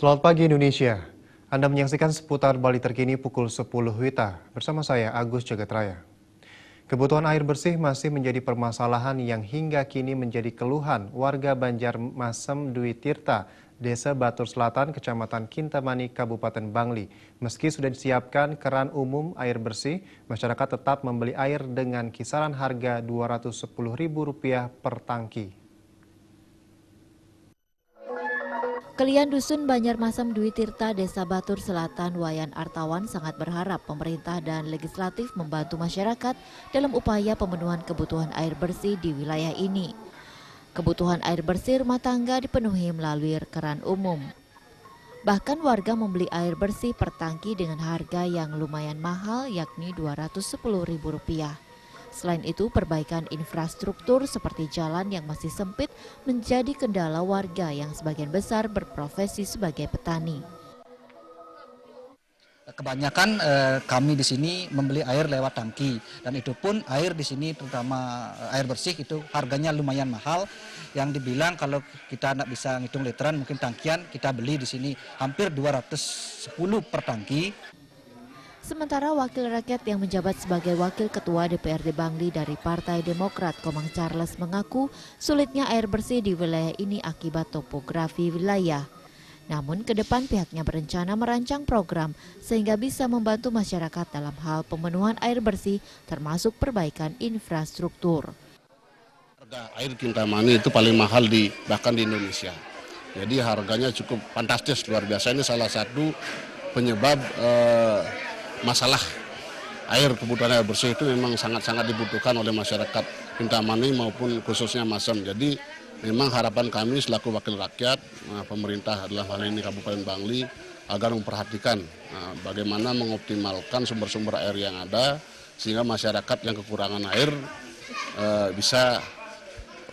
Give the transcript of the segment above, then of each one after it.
Selamat pagi Indonesia. Anda menyaksikan seputar Bali terkini pukul 10 WITA bersama saya Agus Jagatraya. Kebutuhan air bersih masih menjadi permasalahan yang hingga kini menjadi keluhan warga Banjarmasem Dwi Tirta, Desa Batur Selatan, Kecamatan Kintamani, Kabupaten Bangli. Meski sudah disiapkan keran umum air bersih, masyarakat tetap membeli air dengan kisaran harga Rp210.000 per tangki. Kelian Dusun Banjarmasem Dwi Tirta, Desa Batur Selatan, Wayan Artawan sangat berharap pemerintah dan legislatif membantu masyarakat dalam upaya pemenuhan kebutuhan air bersih di wilayah ini. Kebutuhan air bersih rumah tangga dipenuhi melalui keran umum. Bahkan warga membeli air bersih per tangki dengan harga yang lumayan mahal, yakni Rp210.000. Selain itu, perbaikan infrastruktur seperti jalan yang masih sempit menjadi kendala warga yang sebagian besar berprofesi sebagai petani. Kebanyakan kami di sini membeli air lewat tangki, dan itu pun air di sini terutama air bersih itu harganya lumayan mahal. Yang dibilang kalau kita tidak bisa ngitung literan, mungkin tangkian kita beli di sini hampir 210 per tangki. Sementara wakil rakyat yang menjabat sebagai wakil ketua DPRD Bangli dari Partai Demokrat, Komang Charles, mengaku sulitnya air bersih di wilayah ini akibat topografi wilayah. Namun ke depan pihaknya berencana merancang program sehingga bisa membantu masyarakat dalam hal pemenuhan air bersih termasuk perbaikan infrastruktur. Harga air Kintamani itu paling mahal bahkan di Indonesia. Jadi harganya cukup fantastis, luar biasa. Ini salah satu penyebab masalah air, kebutuhan air bersih itu memang sangat-sangat dibutuhkan oleh masyarakat Kintamani maupun khususnya Masem. Jadi memang harapan kami selaku wakil rakyat, pemerintah dalam hal ini Kabupaten Bangli, agar memperhatikan bagaimana mengoptimalkan sumber-sumber air yang ada sehingga masyarakat yang kekurangan air bisa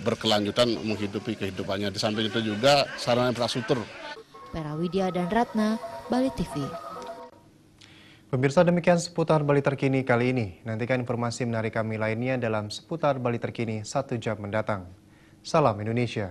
berkelanjutan menghidupi kehidupannya. Di samping itu juga sarana infrastruktur. Pera Widya dan Ratna, Bali TV. Pemirsa, demikian seputar Bali terkini kali ini. Nantikan informasi menarik kami lainnya dalam seputar Bali terkini 1 jam mendatang. Salam Indonesia.